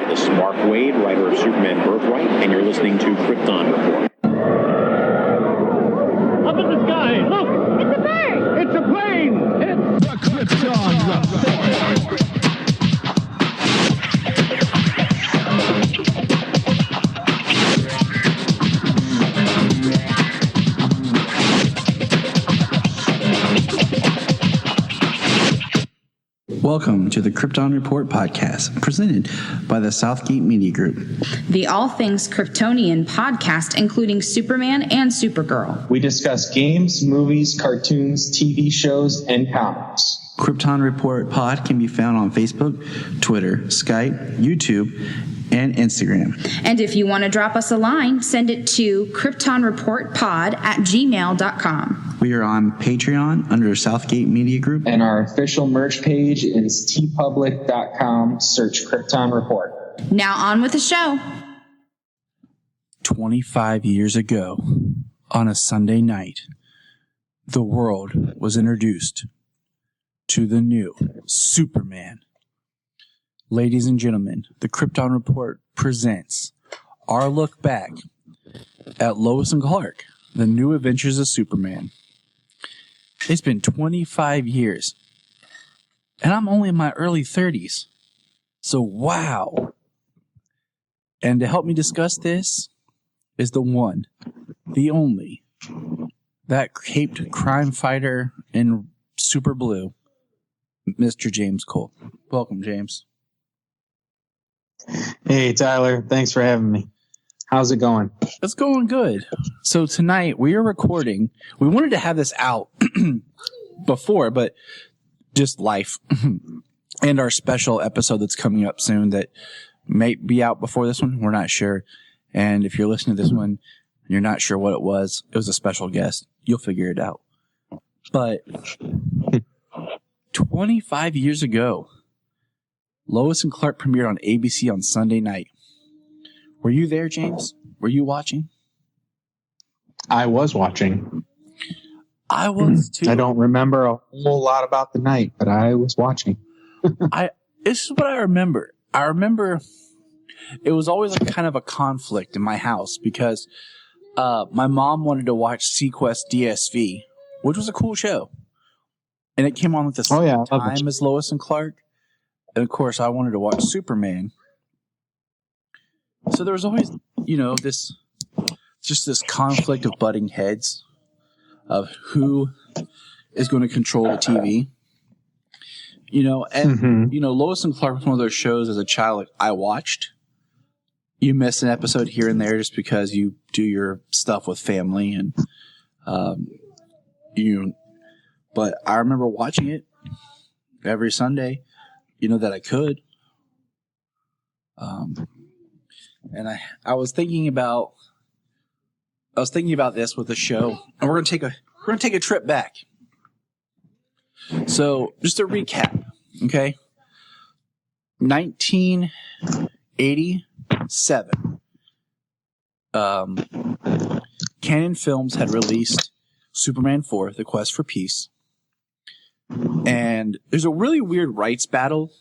This is Mark Waid, writer of Superman Birthright, and you're listening to Krypton Report. Up in the sky, look! It's a bird! It's a plane! It's the Krypton Report! Welcome to the Krypton Report Podcast, presented by the Southgate Media Group. The All Things Kryptonian podcast, including Superman and Supergirl. We discuss games, movies, cartoons, TV shows, and comics. Krypton Report Pod can be found on Facebook, Twitter, Skype, YouTube, and Instagram. And if you want to drop us a line, send it to kryptonreportpod@gmail.com. We are on Patreon under Southgate Media Group. And our official merch page is tpublic.com. Search Krypton Report. Now on with the show. 25 years ago, on a Sunday night, the world was introduced to the new Superman. Ladies and gentlemen, the Krypton Report presents our look back at Lois and Clark, the new adventures of Superman. It's been 25 years, and I'm only in my early 30s. So, wow. And to help me discuss this is the one, the only, that caped crime fighter in super blue, Mr. James Cole. Welcome, James. Hey, Tyler. Thanks for having me. How's it going? It's going good. So tonight we are recording. We wanted to have this out before, but just life and our special episode that's coming up soon that may be out before this one. We're not sure. And if you're listening to this one, you're not sure what it was a special guest. You'll figure it out. But 25 years ago, Lois and Clark premiered on ABC on Sunday night. Were you there, James? Were you watching? I was watching. I was too. I don't remember a whole lot about the night, but I was watching. This is what I remember. I remember it was always like kind of a conflict in my house because my mom wanted to watch Sequest DSV, which was a cool show. And it came on at the same time as Lois and Clark. And of course, I wanted to watch Superman. So there was always, this conflict of butting heads of who is going to control the TV. Lois and Clark was one of those shows as a child I watched. You miss an episode here and there just because you do your stuff with family and but I remember watching it every Sunday, that I could. And I was thinking about this with the show, and we're gonna take a trip back. So just to recap, okay? 1987, Canon Films had released Superman 4: The Quest for Peace, and there's a really weird rights battle.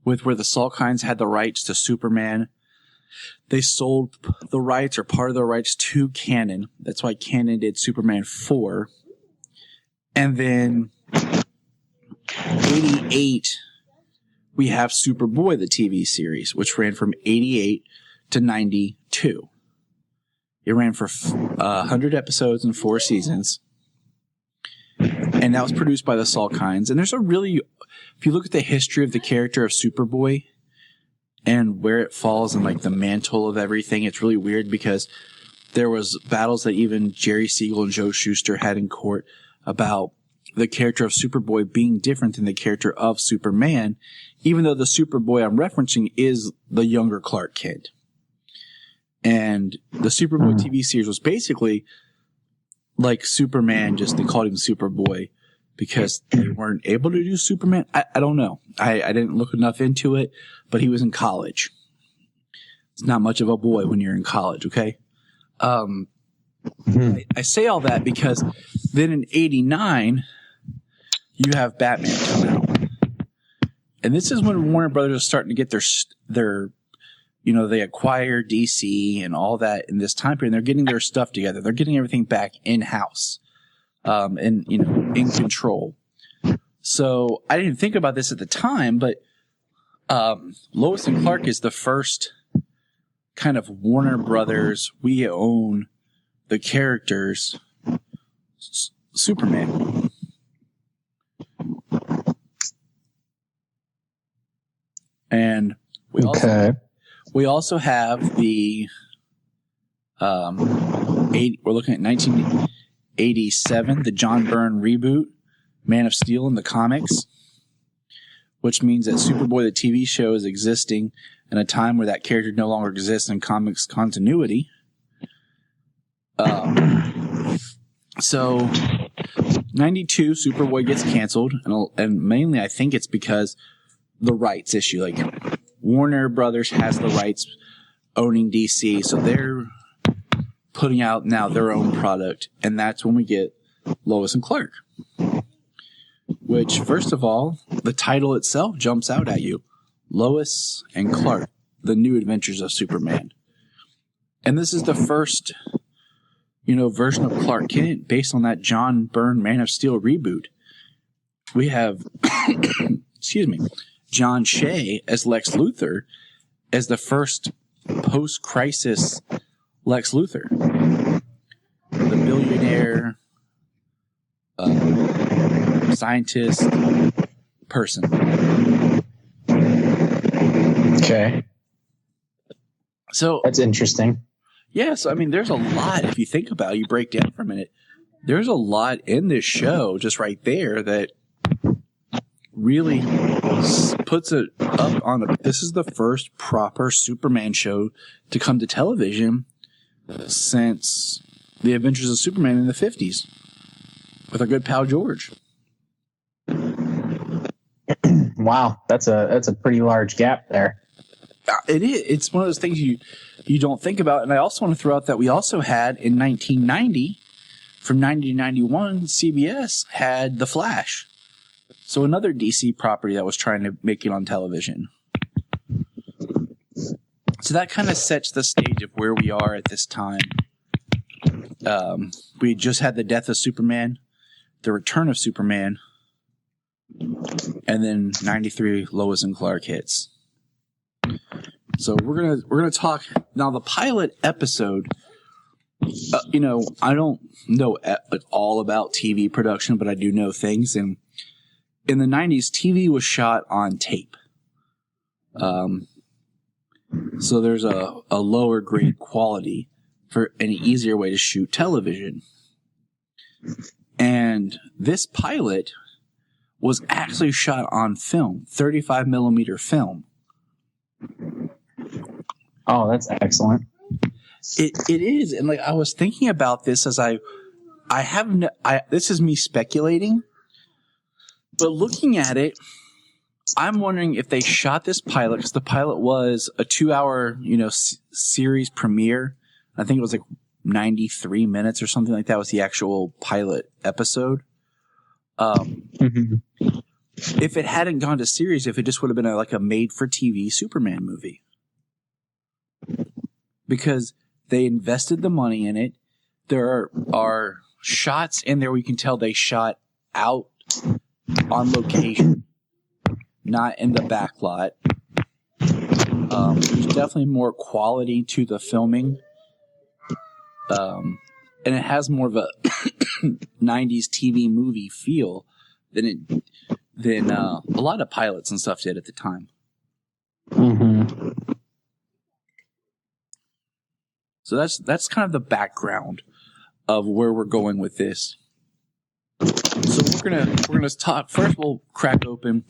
With where the Salkinds had the rights to Superman. They sold the rights or part of the rights to Canon. That's why Canon did Superman 4. And then 88, we have Superboy, the TV series, which ran from 88 to 92. It ran for 100 episodes and 4 seasons. And that was produced by the Salkinds. And there's if you look at the history of the character of Superboy and where it falls in like the mantle of everything, it's really weird because there was battles that even Jerry Siegel and Joe Shuster had in court about the character of Superboy being different than the character of Superman, even though the Superboy I'm referencing is the younger Clark Kent. And the Superboy TV series was basically like Superman, just they called him Superboy because they weren't able to do Superman. I don't know. I didn't look enough into it, but he was in college. It's not much of a boy when you're in college, okay? I say all that because then in 89, you have Batman come out. And this is when Warner Brothers is starting to get their they acquire DC and all that in this time period. And they're getting their stuff together. They're getting everything back in-house, and in control. So I didn't think about this at the time, but Lois and Clark is the first kind of Warner Brothers, we own the characters, Superman. And we also have the we're looking at 1987, the John Byrne reboot, Man of Steel in the comics, which means that Superboy, the TV show, is existing in a time where that character no longer exists in comics continuity. So 92, Superboy gets canceled, and mainly I think it's because the rights issue. Like, Warner Brothers has the rights owning DC, so they're putting out now their own product, and that's when we get Lois and Clark. Which, first of all, the title itself jumps out at you. Lois and Clark, The New Adventures of Superman. And this is the first, version of Clark Kent based on that John Byrne Man of Steel reboot. We have, John Shea as Lex Luthor as the first post-crisis Lex Luthor. The billionaire scientist person. Okay. So that's interesting. Yeah, so I mean, there's a lot, if you think about it, you break down for a minute, there's a lot in this show just right there that really puts it up on this is the first proper Superman show to come to television since The Adventures of Superman in the 50s with our good pal George. Wow, that's a pretty large gap there. It is. It's one of those things you don't think about. And I also want to throw out that we also had in 1990, from 90 to 91, CBS had The Flash. So another DC property that was trying to make it on television. So that kind of sets the stage of where we are at this time. We just had the death of Superman, the return of Superman, and then 93 Lois and Clark hits. So we're gonna talk now. The pilot episode, I don't know at all about TV production, but I do know things. And in the 90s, TV was shot on tape. So there's a lower grade quality for an easier way to shoot television. And this pilot was actually shot on film, 35 millimeter film. Oh, that's excellent. It is. And I was thinking about this as this is me speculating, but looking at it, I'm wondering if they shot this pilot, because the pilot was a 2-hour, series premiere. I think it was 93 minutes or something like that was the actual pilot episode. If it hadn't gone to series, if it just would have been a made-for-TV Superman movie. Because they invested the money in it. There are shots in there where you can tell they shot out on location, not in the back lot. There's definitely more quality to the filming. And it has more of a 90s TV movie feel than a lot of pilots and stuff did at the time. Mm-hmm. So that's kind of the background of where we're going with this. So we're gonna talk first. We'll crack open.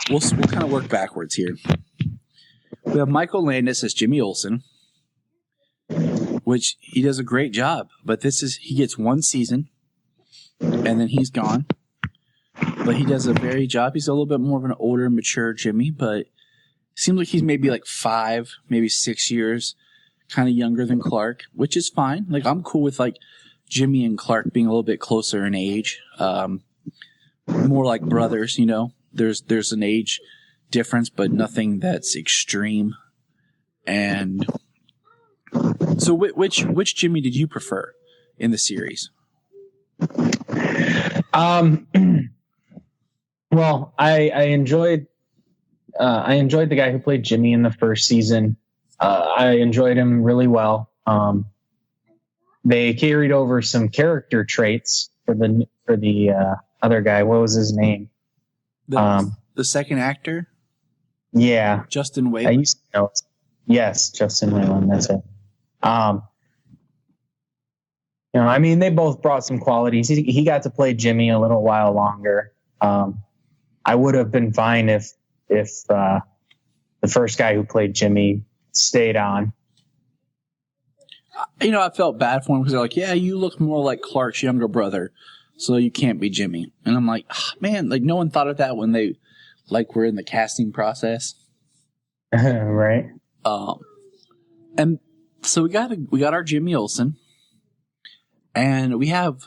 We'll kind of work backwards here. We have Michael Landis as Jimmy Olsen, which he does a great job. But he gets one season, and then he's gone. But he does a very job. He's a little bit more of an older, mature Jimmy, but it seems like he's maybe 5, maybe 6 years kind of younger than Clark, which is fine. I'm cool with Jimmy and Clark being a little bit closer in age, more like brothers. There's an age difference, but nothing that's extreme. And so, which Jimmy did you prefer in the series? Well, I enjoyed the guy who played Jimmy in the first season. I enjoyed him really well. They carried over some character traits for the other guy. What was his name? The second actor? Yeah. Justin Whalen. I used to know. Yes, Justin Whalen. That's it. I mean, they both brought some qualities. He got to play Jimmy a little while longer. I would have been fine if the first guy who played Jimmy stayed on. I felt bad for him because they're like, yeah, you look more like Clark's younger brother, so you can't be Jimmy. And I'm like, man, like no one thought of that when they were in the casting process. Right. And so we got our Jimmy Olsen, and we have,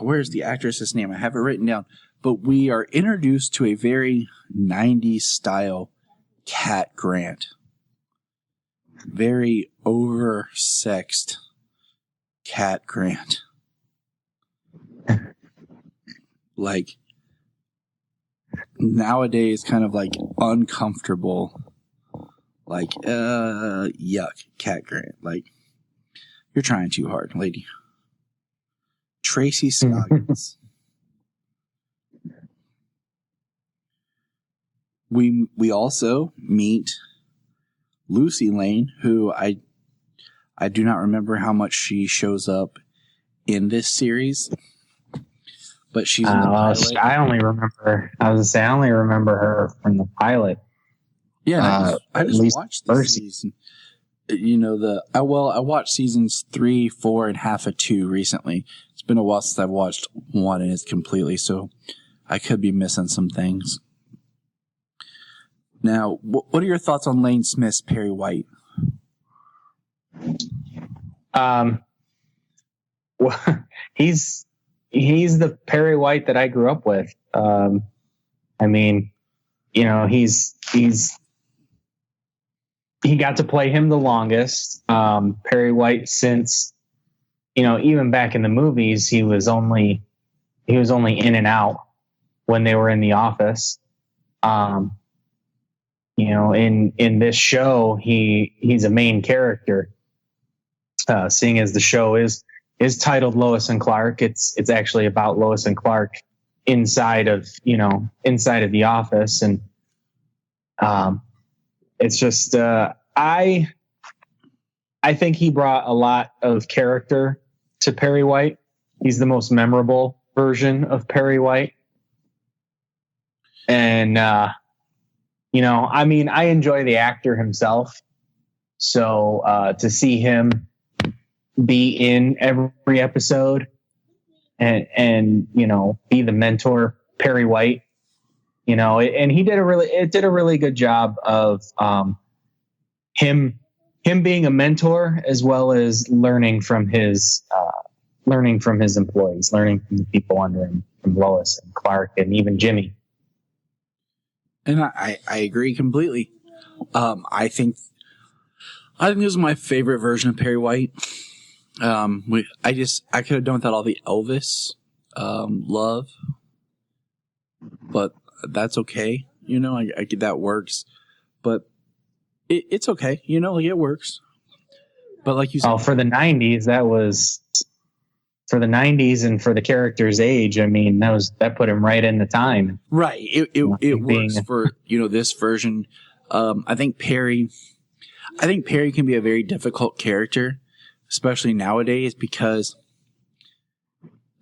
where's the actress's name? I have it written down, but we are introduced to a very 90s style Cat Grant. Very oversexed Cat Grant. Like, nowadays, kind of like uncomfortable. Like, yuck, Cat Grant. Like, you're trying too hard, lady. Tracy Scoggins. We also meet Lucy Lane, who I do not remember how much she shows up in this series, but she's in the pilot. I only remember her from the pilot. Yeah, I just watched this season. I watched seasons 3, 4, and half of 2 recently. It's been a while since I've watched 1 and it's completely, so I could be missing some things. Now, what are your thoughts on Lane Smith's Perry White? Well, he's the Perry White that I grew up with. I mean, he got to play him the longest. Perry White, since even back in the movies, he was only in and out when they were in the office. In this show, he's a main character. Seeing as the show is titled Lois and Clark, it's actually about Lois and Clark inside of the office, and it's just I think he brought a lot of character to Perry White. He's the most memorable version of Perry White, and I enjoy the actor himself. So to see him be in every episode and be the mentor, Perry White, and he did a really good job of him being a mentor, as well as learning from his employees, learning from the people under him, from Lois and Clark and even Jimmy. And I agree completely. I think this is my favorite version of Perry White. I could have done without all the Elvis love, but that's okay. I get that works, but it's okay. It works. But like you said, for the 90s, for the 90s and for the character's age, I mean, that put him right in the time. Right. It works for, this version. I think Perry can be a very difficult character, especially nowadays, because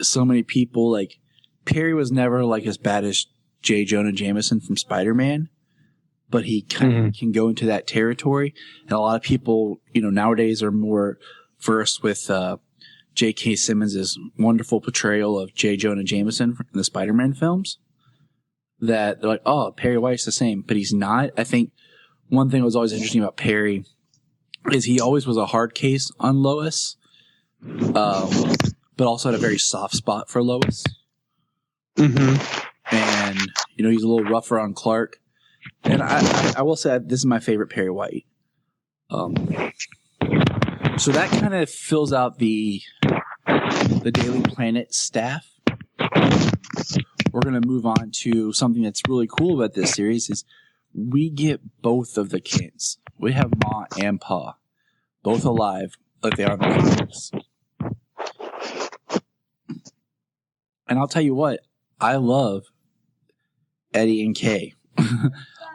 so many people, like, Perry was never like as bad as J. Jonah Jameson from Spider-Man, but he kind of can go into that territory. And a lot of people, nowadays are more versed with, J.K. Simmons' wonderful portrayal of J. Jonah Jameson in the Spider-Man films, that they're like, oh, Perry White's the same, but he's not. I think one thing that was always interesting about Perry is he always was a hard case on Lois, but also had a very soft spot for Lois. Mm-hmm. And, he's a little rougher on Clark, And I will say this is my favorite Perry White. So that kind of fills out the Daily Planet staff. We're going to move on to something that's really cool about this series is we get both of the kids. We have Ma and Pa, both alive, like they are in the comics. And I'll tell you what, I love Eddie and Kay.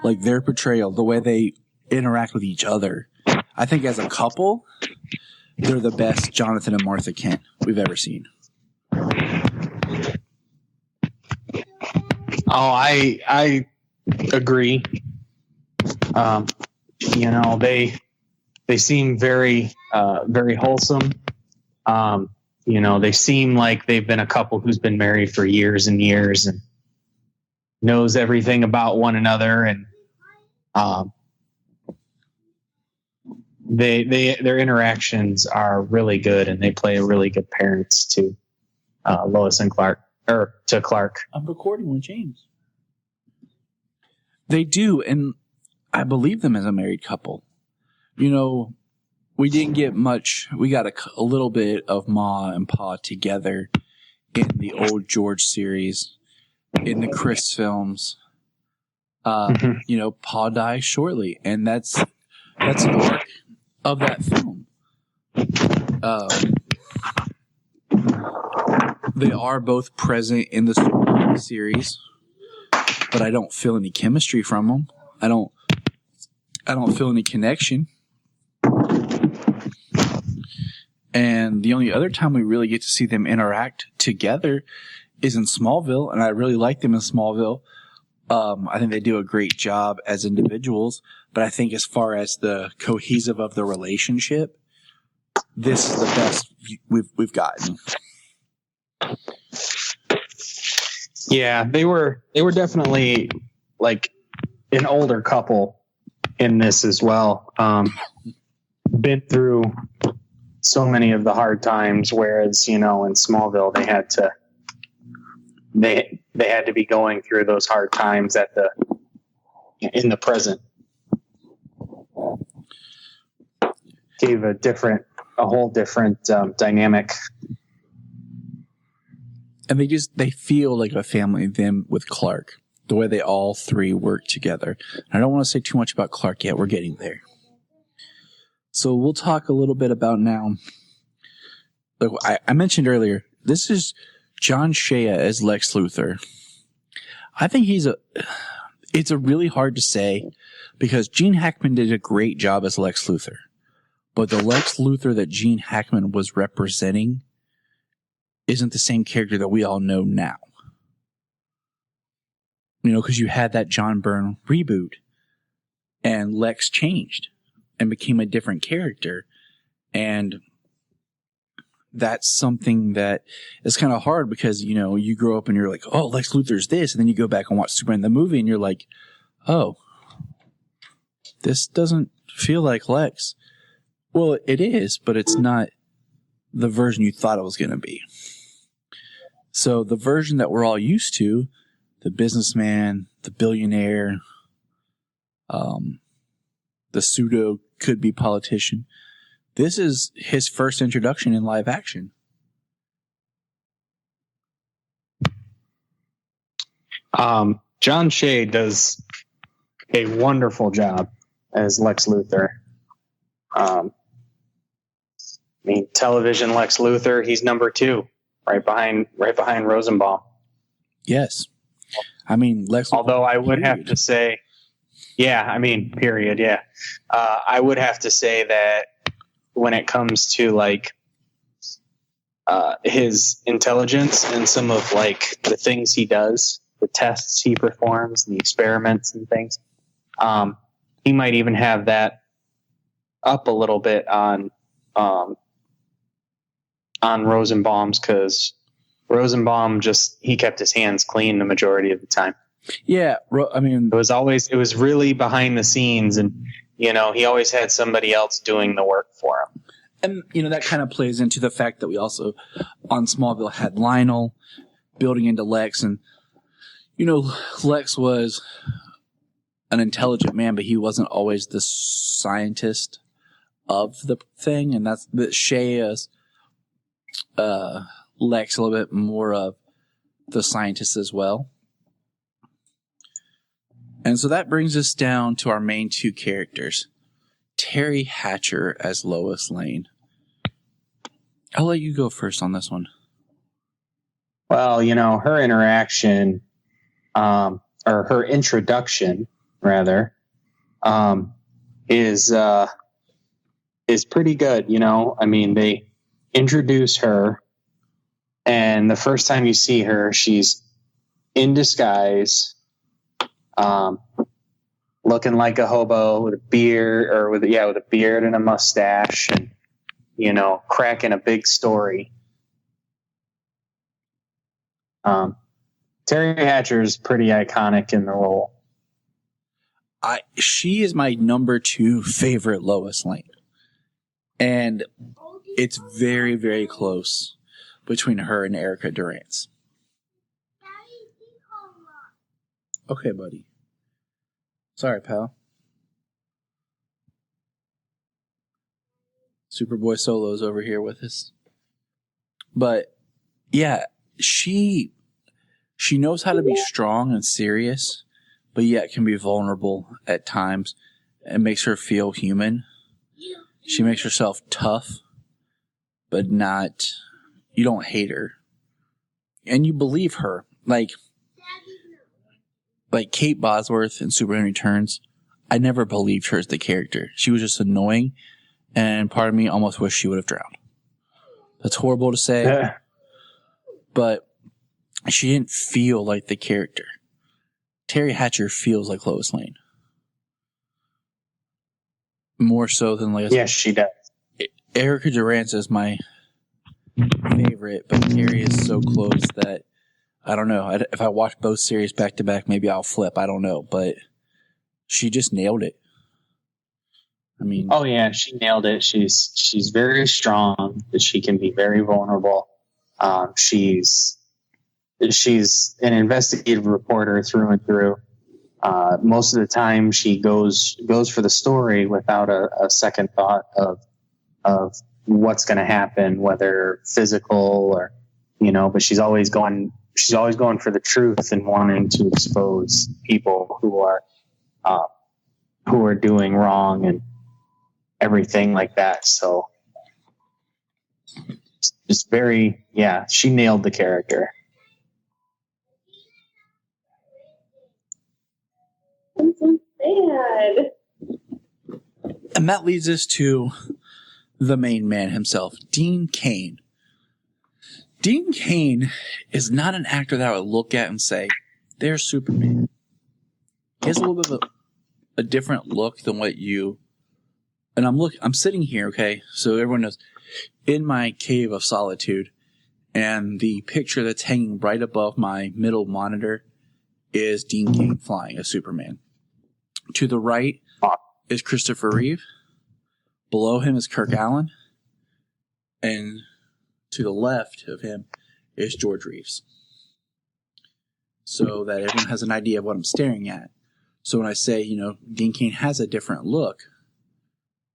Like their portrayal, the way they interact with each other. I think as a couple, they're the best Jonathan and Martha Kent we've ever seen. Oh, I agree. They seem very wholesome. They seem like they've been a couple who's been married for years and years and knows everything about one another, and their interactions are really good, and they play really good parents to Lois and Clark, or to Clark. I'm recording with James. They do, and I believe them as a married couple. We didn't get much. We got a little bit of Ma and Pa together in the old George series, in the Chris films. Pa dies shortly, and that's an arc of that film. They are both present in the Supergirl series, but I don't feel any chemistry from them. I don't feel any connection. And the only other time we really get to see them interact together is in Smallville, and I really like them in Smallville. I think they do a great job as individuals, but I think as far as the cohesive of the relationship, this is the best we've gotten. Yeah, they were definitely like an older couple in this as well. Been through so many of the hard times, whereas in Smallville they had to be going through those hard times in the present. Gave a whole different dynamic. And they feel like a family, them with Clark, the way they all three work together. I don't want to say too much about Clark yet. We're getting there. So we'll talk a little bit about now. Look, I mentioned earlier, this is John Shea as Lex Luthor. I think it's a really hard to say because Gene Hackman did a great job as Lex Luthor. But the Lex Luthor that Gene Hackman was representing isn't the same character that we all know now. Because you had that John Byrne reboot and Lex changed and became a different character. And that's something that is kind of hard because, you grow up and you're like, oh, Lex Luthor's this. And then you go back and watch Superman the movie and you're like, oh, this doesn't feel like Lex. Well, it is, but it's not the version you thought it was going to be. So the version that we're all used to, the businessman, the billionaire, the pseudo could-be politician, this is his first introduction in live action. John Shea does a wonderful job as Lex Luthor. Television Lex Luthor, he's number 2, right behind Rosenbaum. Yes. Lex Luthor. Although I would have to say, period. Yeah. I would have to say that when it comes to his intelligence and some of the things he does, the tests he performs, the experiments and things, he might even have that up a little bit on Rosenbaum's, because Rosenbaum he kept his hands clean the majority of the time. Yeah, it was really behind the scenes, and he always had somebody else doing the work for him. And that kind of plays into the fact that we also on Smallville had Lionel building into Lex, and Lex was an intelligent man, but he wasn't always the scientist of the thing. And that's that Shea's Lex a little bit more of the scientist as well. And so that brings us down to our main two characters. Terry Hatcher as Lois Lane. I'll let you go first on this one. Well, her interaction, or her introduction, rather, is pretty good. I mean, they introduce her, and the first time you see her, she's in disguise, looking like a hobo with a beard, or with a beard and a mustache, and cracking a big story. Terry Hatcher is pretty iconic in the role. She is my number 2 favorite Lois Lane. And it's very, very close between her and Erica Durance. Okay, buddy. Sorry, pal. Superboy Solo's over here with us. But, yeah, she knows how to be strong and serious, but yet can be vulnerable at times. It makes her feel human. She makes herself tough, but not, you don't hate her. And you believe her. Like Kate Bosworth in Superman Returns, I never believed her as the character. She was just annoying, and part of me almost wished she would have drowned. That's horrible to say, but she didn't feel like the character. Terry Hatcher feels like Lois Lane. More so than like... Yes, she does. Erica Durance is my favorite, but Terry is so close that I don't know. If I watch both series back to back, maybe I'll flip. I don't know, but she just nailed it. I mean... Oh, yeah, she nailed it. She's very strong, but she can be very vulnerable. She's an investigative reporter through and through. Most of the time she goes for the story without a second thought of what's going to happen, whether physical or, but she's always going for the truth and wanting to expose people who are doing wrong and everything like that. So it's very, she nailed the character. And that leads us to the main man himself, Dean Cain. Dean Cain is not an actor that I would look at and say, there's Superman. He has a little bit of a different look than what you... And I'm sitting here, okay, so everyone knows, in my cave of solitude, and the picture that's hanging right above my middle monitor is Dean Cain flying as Superman. To the right is Christopher Reeve. Below him is Kirk Allen. And to the left of him is George Reeves. So that everyone has an idea of what I'm staring at. So when I say, Dean Cain has a different look,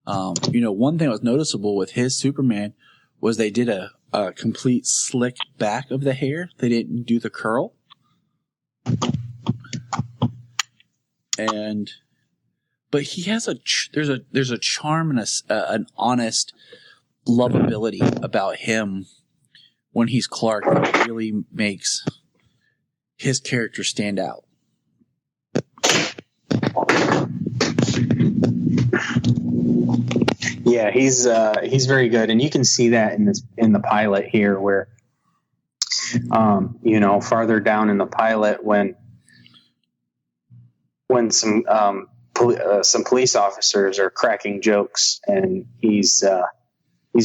one thing that was noticeable with his Superman was they did a complete slick back of the hair. They didn't do the curl. But he has there's a charm and an honest lovability about him when he's Clark that really makes his character stand out. Yeah, he's very good, and you can see that in the pilot here, where farther down in the pilot when some police officers are cracking jokes, and he's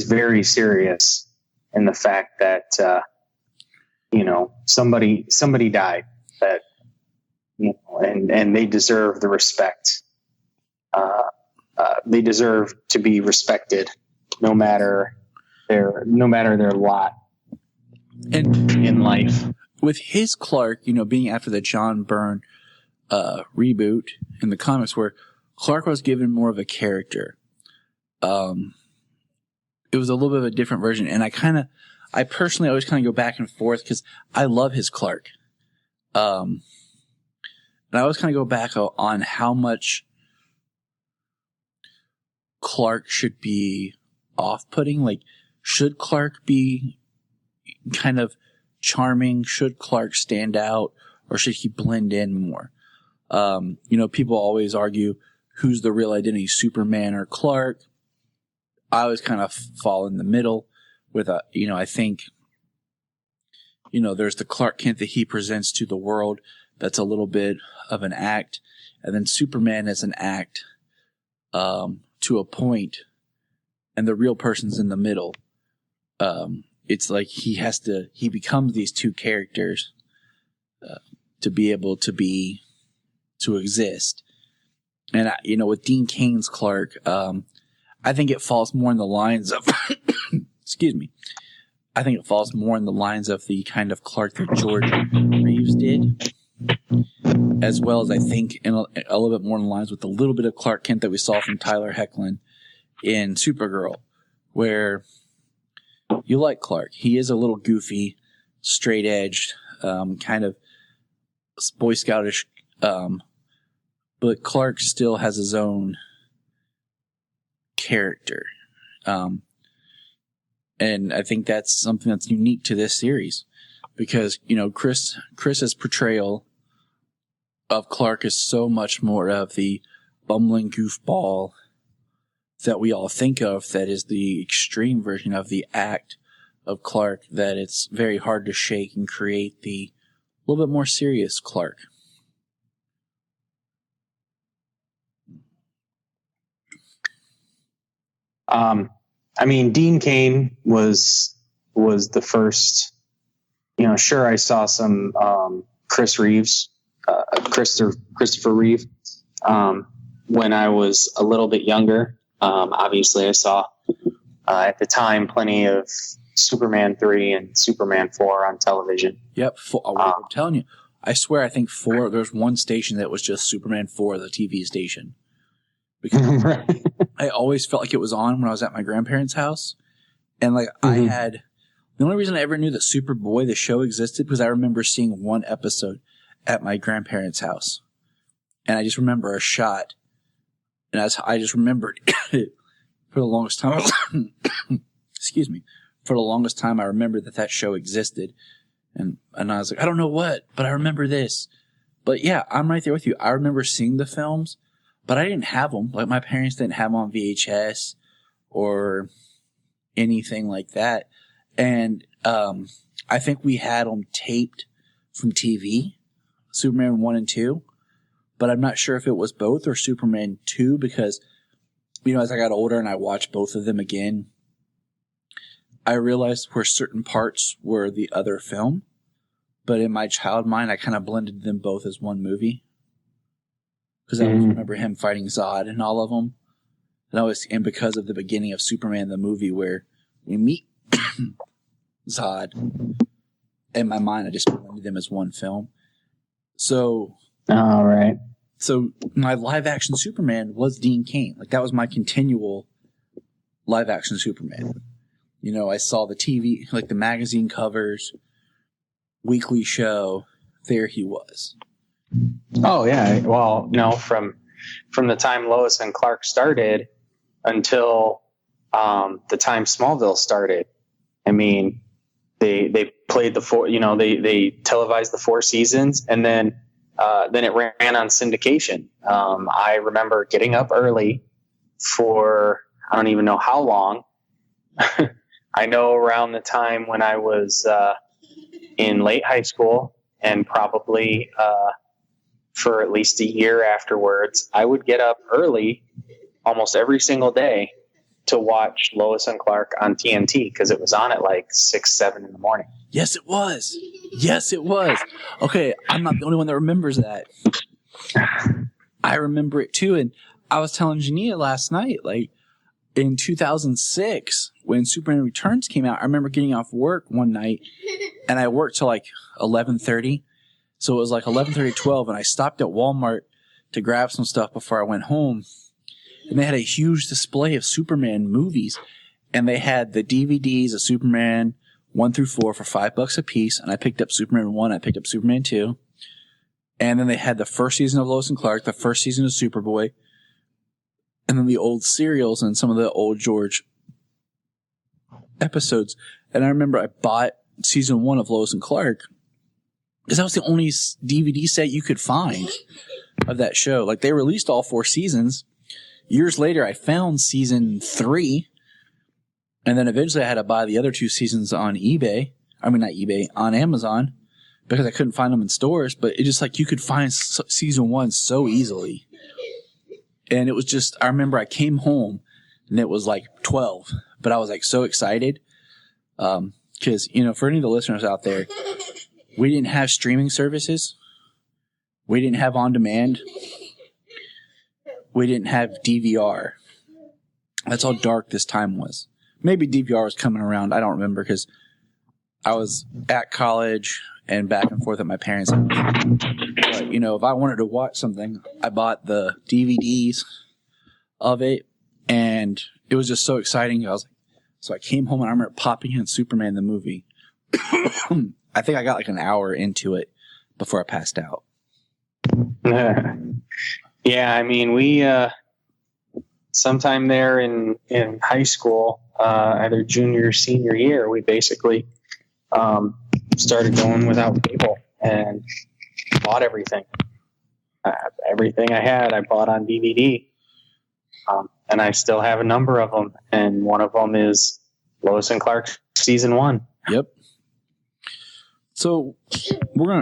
very serious in the fact that somebody died, that and they deserve the respect. They deserve to be respected, no matter their lot and in life. With his Clark, being after the John Byrne reboot in the comics where Clark was given more of a character. It was a little bit of a different version, and I personally always kind of go back and forth because I love his Clark. And I always kind of go back on how much Clark should be off-putting. Like, should Clark be kind of charming? Should Clark stand out? Or should he blend in more? People always argue who's the real identity, Superman or Clark. I always kind of fall in the middle with I think, there's the Clark Kent that he presents to the world. That's a little bit of an act. And then Superman is an act, to a point, and the real person's in the middle. It's like he becomes these two characters, to be able to exist. And with Dean Cain's Clark, I think it falls more in the lines of, excuse me. I think it falls more in the lines of the kind of Clark that George Reeves did, as well as I think a little bit more in lines with the little bit of Clark Kent that we saw from Tyler Hoechlin in Supergirl, where you like Clark. He is a little goofy, straight-edged, kind of Boy Scoutish, but Clark still has his own character. And I think that's something that's unique to this series because, Chris's portrayal of Clark is so much more of the bumbling goofball that we all think of, that is the extreme version of the act of Clark, that it's very hard to shake and create the little bit more serious Clark. Dean Cain was the first, sure, I saw some Christopher Reeve when I was a little bit younger. Obviously, I saw at the time plenty of Superman 3 and Superman 4 on television. Yep, I'm telling you, I swear I think 4, there's one station that was just Superman 4, the TV station. Because Right. I always felt like it was on when I was at my grandparents' house. And the only reason I ever knew that Superboy, the show, existed, because I remember seeing one episode at my grandparents' house. And I just remember a shot. And I just remembered it for the longest time. Excuse me. For the longest time, I remembered that show existed. And I was like, I don't know what, but I remember this. But yeah, I'm right there with you. I remember seeing the films, but I didn't have them. Like, my parents didn't have them on VHS or anything like that. And I think we had them taped from TV, Superman 1 and 2. But I'm not sure if it was both or Superman 2 because, as I got older and I watched both of them again, I realized where certain parts were the other film. But in my child mind, I kind of blended them both as one movie. Because I always remember him fighting Zod in all of them. And because of the beginning of Superman, the movie where we meet Zod, in my mind, I just blended them as one film. So, all right. So my live action Superman was Dean Cain. Like, that was my continual live action Superman. I saw the TV, like the magazine covers, weekly show. There he was. Oh yeah. Well, no, from the time Lois and Clark started until the time Smallville started. I mean, they played the 4. They televised the 4 seasons, and then it ran on syndication. I remember getting up early for I don't even know how long. I know around the time when I was in late high school, and probably for at least a year afterwards, I would get up early almost every single day to watch Lois and Clark on TNT because it was on at like 6, 7 in the morning. Yes, it was. Yes, it was. Okay, I'm not the only one that remembers that. I remember it too, and I was telling Junia last night, like, in 2006, when Superman Returns came out, I remember getting off work one night, and I worked till like 11:30. So it was like 11:30, 12, and I stopped at Walmart to grab some stuff before I went home. And they had a huge display of Superman movies. And they had the DVDs of Superman 1 through 4 for $5 a piece. And I picked up Superman 1, I picked up Superman 2. And then they had the first season of Lois and Clark, the first season of Superboy, and then the old serials and some of the old George episodes. And I remember I bought season 1 of Lois and Clark because that was the only DVD set you could find of that show. Like, they released all 4 seasons. Years later, I found season 3, and then eventually I had to buy the other 2 seasons on eBay. I mean, not eBay, on Amazon, because I couldn't find them in stores. But it just like you could find season 1 so easily. And it was just, I remember I came home and it was like 12, but I was like so excited. Cause, you know, for any of the listeners out there, we didn't have streaming services. We didn't have on demand. We didn't have DVR. That's how dark this time was. Maybe DVR was coming around. I don't remember because I was at college and back and forth at my parents' house. But, you know, if I wanted to watch something, I bought the DVDs of it, and it was just so exciting. So I came home and I remember popping in Superman the movie. I think I got like an hour into it before I passed out. Yeah, I mean, we sometime there in high school, either junior or senior year, we basically started going without cable and bought everything. Everything I had, I bought on DVD. And I still have a number of them. And one of them is Lois and Clark season 1. Yep. So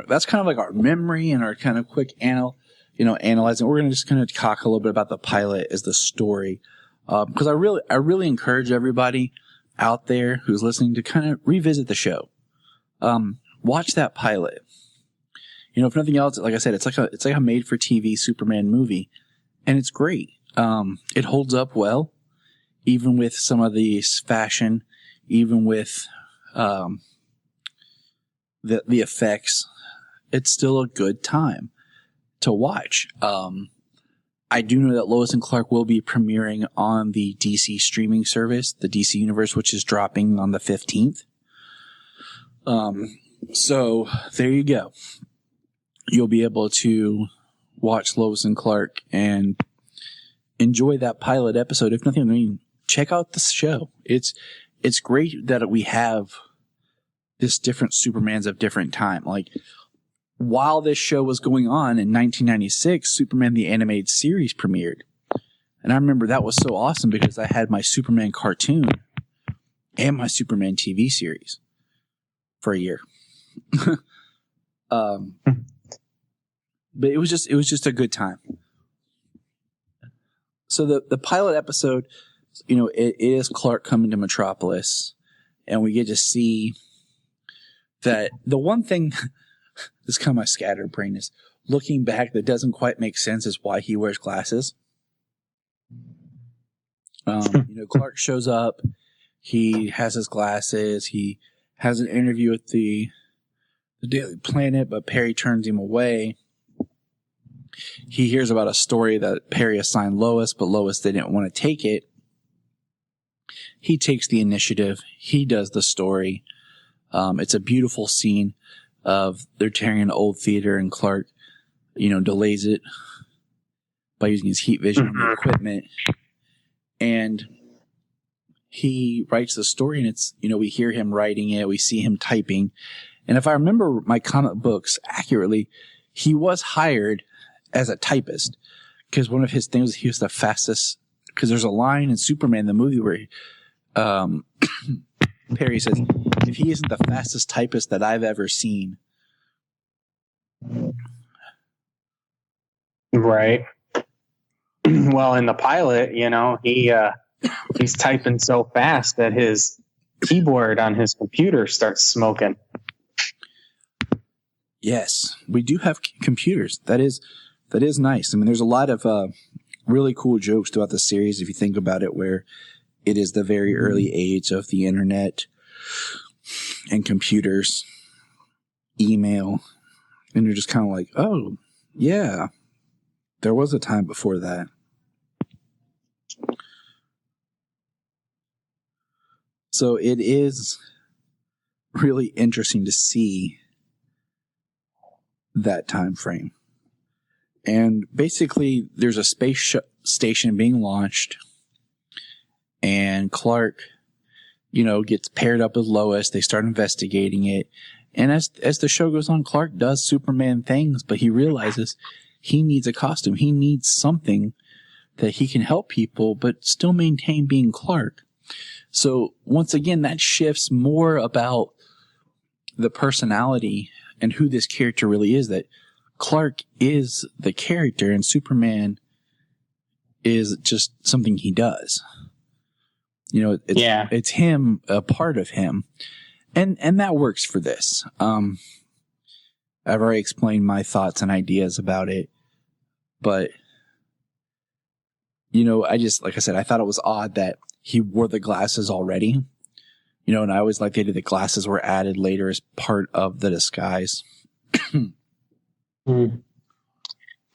that's kind of like our memory and our kind of quick analyzing. We're going to just kind of talk a little bit about the pilot as the story. Because I really encourage everybody out there who's listening to kind of revisit the show. Watch that pilot. You know, if nothing else, like I said, it's like a made for TV Superman movie, and it's great. It holds up well, even with some of the fashion, even with the effects. It's still a good time to watch. I do know that Lois and Clark will be premiering on the DC streaming service, the DC Universe, which is dropping on the 15th. So there you go. You'll be able to watch Lois and Clark and enjoy that pilot episode. If nothing, I mean, check out the show. It's great that we have this different Supermans of different time. Like, while this show was going on in 1996, Superman the Animated Series premiered. And I remember that was so awesome because I had my Superman cartoon and my Superman TV series for a year. But it was just a good time. So the pilot episode, you know, it is Clark coming to Metropolis, and we get to see that the one thing, this is kind of my scattered brain, is looking back that doesn't quite make sense is why he wears glasses. You know, Clark shows up, he has his glasses, he has an interview with the Daily Planet, but Perry turns him away. He hears about a story that Perry assigned Lois, but Lois didn't want to take it. He takes the initiative. He does the story. It's a beautiful scene of they're tearing an old theater, and Clark, you know, delays it by using his heat vision equipment. And he writes the story, and it's, you know, we hear him writing it. We see him typing. And if I remember my comic books accurately, he was hired as a typist, because one of his things, he was the fastest, because there's a line in Superman, the movie, where Perry says, if he isn't the fastest typist that I've ever seen. Right. Well, in the pilot, you know, he's typing so fast that his keyboard on his computer starts smoking. Yes, we do have computers. That is nice. I mean, there's a lot of really cool jokes throughout the series, if you think about it, where it is the very early age of the internet and computers, email, And you're just kind of like, oh, yeah, there was a time before that. So it is really interesting to see that time frame. And basically, there's a space station being launched, and Clark, gets paired up with Lois. They start investigating it. And as the show goes on, Clark does Superman things, but he realizes he needs a costume. He needs something that he can help people, but still maintain being Clark. So once again, that shifts more about the personality and who this character really is, that Clark is the character and Superman is just something he does. It's him, a part of him. And that works for this. I've already explained my thoughts and ideas about it, but like I said, I thought it was odd that he wore the glasses already, and I always liked the idea that glasses were added later as part of the disguise.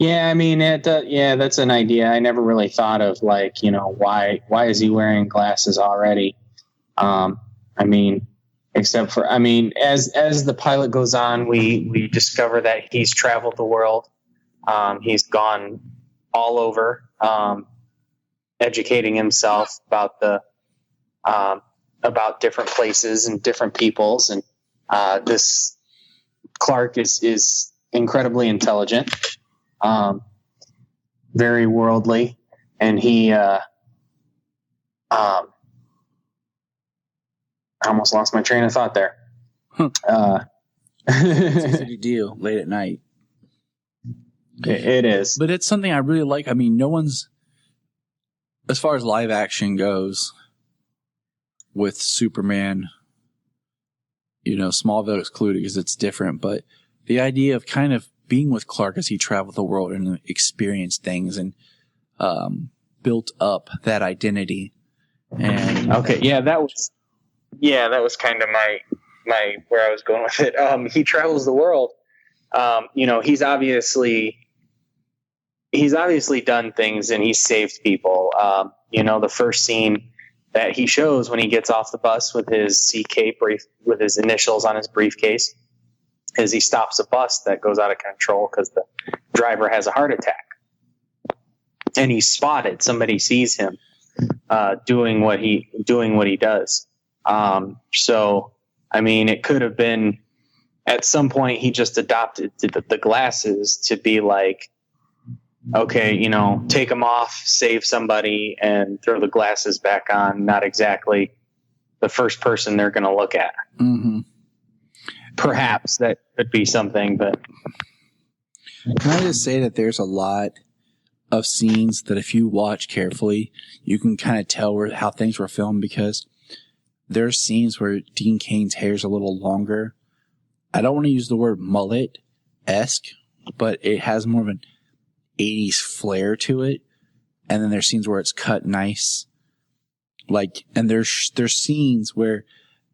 Yeah, I mean, that's an idea. I never really thought of why is he wearing glasses already? Except for, as the pilot goes on, we discover that he's traveled the world. He's gone all over, educating himself about about different places and different peoples. And this Clark is incredibly intelligent, very worldly, and he I almost lost my train of thought there. It's a big deal late at night. It is. But it's something I really like. I mean, no one's, as far as live action goes with Superman, Smallville excluded because it's different, but the idea of kind of being with Clark as he traveled the world and experienced things and built up that identity. And okay, that was kind of my where I was going with it. He travels the world. He's obviously done things and he's saved people. The first scene that he shows when he gets off the bus with his CK with his initials on his briefcase is he stops a bus that goes out of control because the driver has a heart attack. And he's spotted. Somebody sees him doing what he does. It could have been at some point he just adopted the glasses to be like, okay, take them off, save somebody, and throw the glasses back on. Not exactly the first person they're going to look at. Mm-hmm. Perhaps that could be something, but can I just say that there's a lot of scenes that if you watch carefully, you can kind of tell how things were filmed, because there's scenes where Dean Cain's hair is a little longer. I don't want to use the word mullet-esque, but it has more of an 80s flair to it. And then there's scenes where it's cut nice. And there's scenes where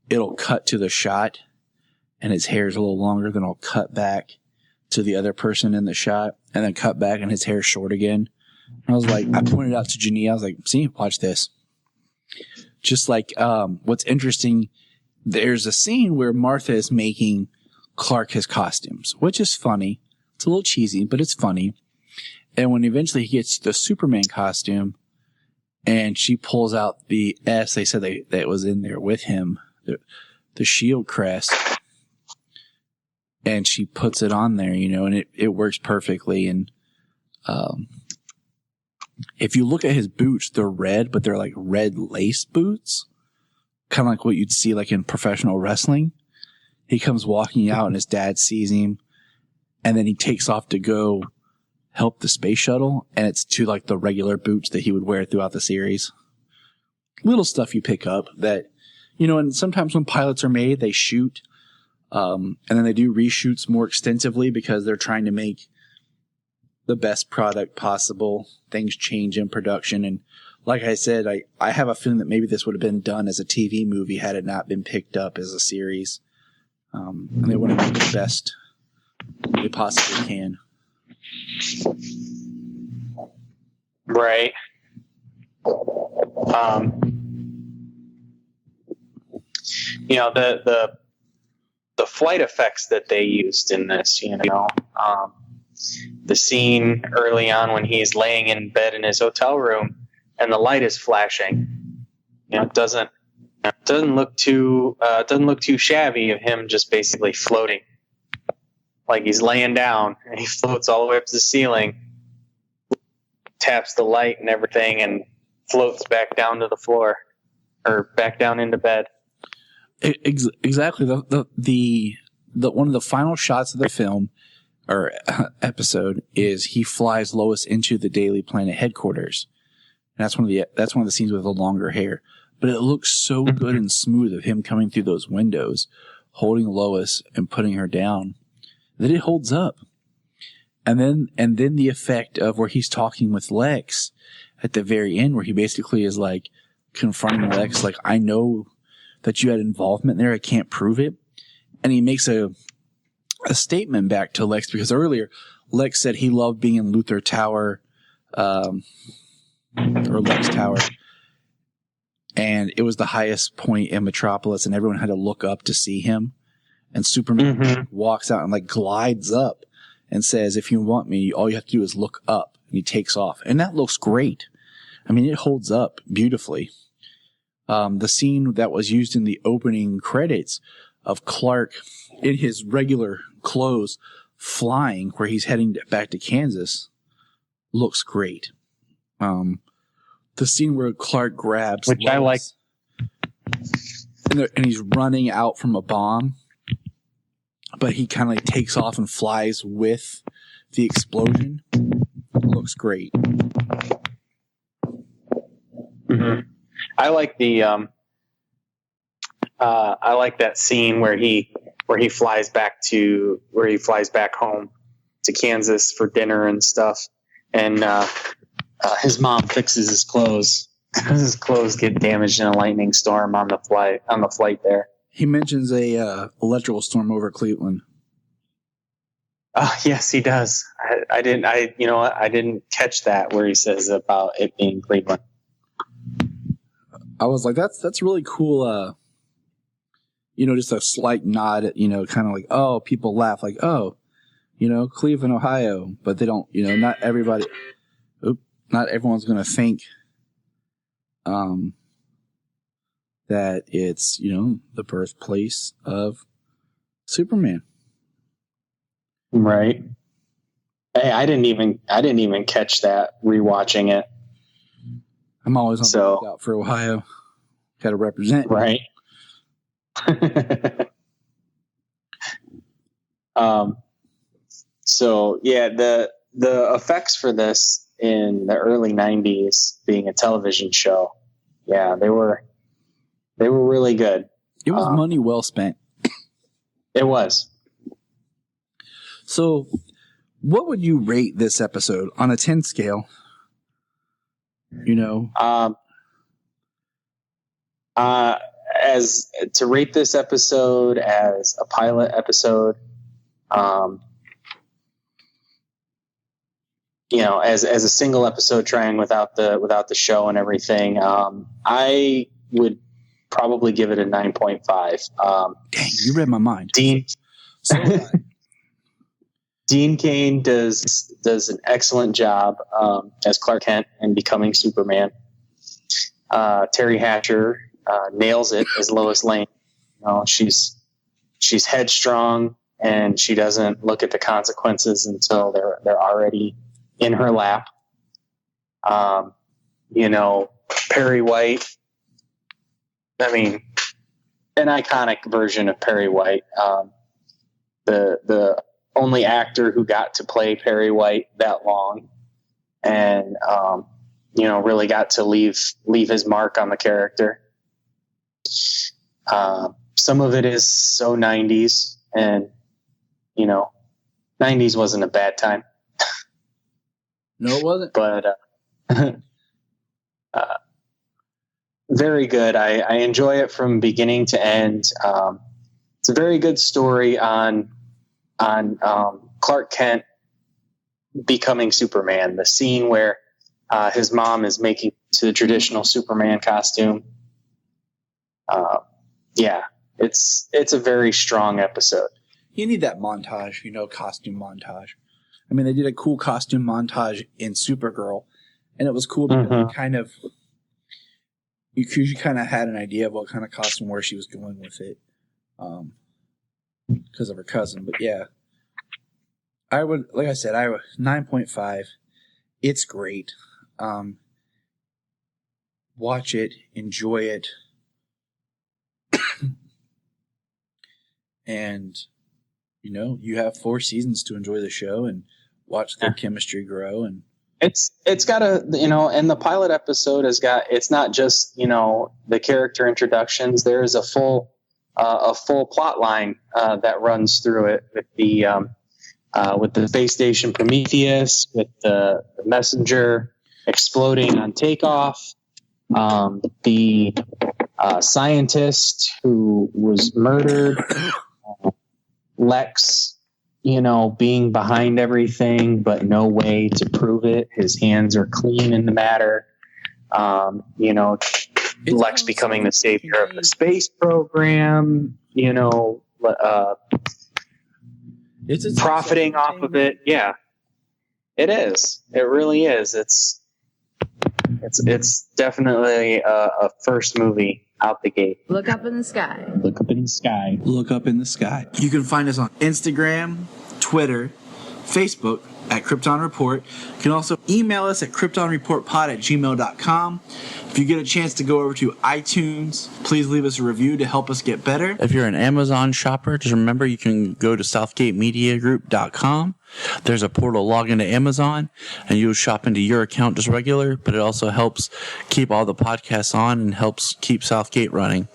it'll cut to the shot and his hair is a little longer, then it'll cut back to the other person in the shot and then cut back and his hair's short again. And I was like, I pointed out to Junia, I was like, see, watch this. Just like, what's interesting, there's a scene where Martha is making Clark his costumes, which is funny. It's a little cheesy, but it's funny. And when eventually he gets the Superman costume and she pulls out the S, they said that was in there with him, the shield crest, and she puts it on there, and it works perfectly. And, if you look at his boots, they're red, but they're like red lace boots, kind of like what you'd see like in professional wrestling. He comes walking out and his dad sees him, and then he takes off to go help the space shuttle, and it's to like the regular boots that he would wear throughout the series. Little stuff you pick up that, and sometimes when pilots are made, they shoot, and then they do reshoots more extensively because they're trying to make the best product possible. Things change in production. And like I said, I have a feeling that maybe this would have been done as a TV movie had it not been picked up as a series. And they want to make the they possibly can. Right. You know, the flight effects that they used in this, you know, the scene early on when he's laying in bed in his hotel room and the light is flashing, you know, it doesn't look too shabby of him just basically floating. Like he's laying down and he floats all the way up to the ceiling, taps the light and everything, and floats back down to the floor or back down into bed. Exactly. The one of the final shots of the film or episode is he flies Lois into the Daily Planet headquarters. And that's one of the scenes with the longer hair. But it looks so good and smooth of him coming through those windows, holding Lois and putting her down, that it holds up. And then the effect of where he's talking with Lex at the very end, where he basically is like confronting Lex, like, I know that you had involvement there. I can't prove it. And he makes a statement back to Lex, because earlier Lex said he loved being in Luthor Tower, or Lex Tower. And it was the highest point in Metropolis, and everyone had to look up to see him. And Superman walks out and like glides up and says, if you want me, all you have to do is look up. And he takes off. And that looks great. I mean, it holds up beautifully. The scene that was used in the opening credits of Clark in his regular clothes flying where he's heading back to Kansas looks great. The scene where Clark grabs Which Lois, I like. and he's running out from a bomb, but he kind of like takes off and flies with the explosion. Looks great. Mm-hmm. I like I like that scene where he flies back home to Kansas for dinner and stuff, and his mom fixes his clothes because his clothes get damaged in a lightning storm on the flight there. He mentions a electrical storm over Cleveland. Yes, he does. I didn't catch that where he says about it being Cleveland. I was like, that's really cool. Just a slight nod, kind of like, oh, people laugh like, oh, Cleveland, Ohio, but they don't, not everybody, not everyone's going to think, that it's, the birthplace of Superman. Right. Hey, I didn't even catch that rewatching it. I'm always on the lookout for Ohio. Got to represent. Right. So yeah, the effects for this in the early 90s, being a television show, yeah, they were really good. It was money well spent. It was. So, what would you rate this episode on a 10 scale? As to rate this episode as a pilot episode, as a single episode trying without the show and everything, I would probably give it a 9.5. Dang, you read my mind. Dean Cain does an excellent job as Clark Kent and becoming Superman. Terry Hatcher nails it as Lois Lane. She's headstrong and she doesn't look at the consequences until they're already in her lap. Perry White. I mean, an iconic version of Perry White. The only actor who got to play Perry White that long, and really got to leave his mark on the character. Some of it is so 90s, and 90s wasn't a bad time. No, it wasn't. But very good. I enjoy it from beginning to end. It's a very good story on on Clark Kent becoming Superman. The scene where his mom is making to the traditional Superman costume. Yeah, it's a very strong episode. You need that montage, costume montage. I mean, they did a cool costume montage in Supergirl, and it was cool because you kind of had an idea of what kind of costume where she was going with it, because of her cousin. But yeah, I would 9.5. It's great. Watch it, enjoy it, and you have 4 seasons to enjoy the show and watch their chemistry grow. And it's got and the pilot episode it's not just the character introductions. There's a full plot line that runs through it with the space station Prometheus, with the messenger exploding on takeoff, the scientist who was murdered, Lex, being behind everything, but no way to prove it. His hands are clean in the matter. Lex becoming the savior of the space program, it's profiting off of it. Yeah, it is. It really is. It's definitely a first movie out the gate. Look up in the sky. Look up in the sky. Look up in the sky. You can find us on Instagram, Twitter, Facebook at Krypton Report. You can also email us at kryptonreportpod@gmail.com. If you get a chance to go over to iTunes, please leave us a review to help us get better. If you're an Amazon shopper, just remember you can go to southgatemediagroup.com. There's a portal, log into Amazon, and you'll shop into your account just regular, but it also helps keep all the podcasts on and helps keep Southgate running.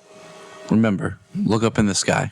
Remember, look up in the sky.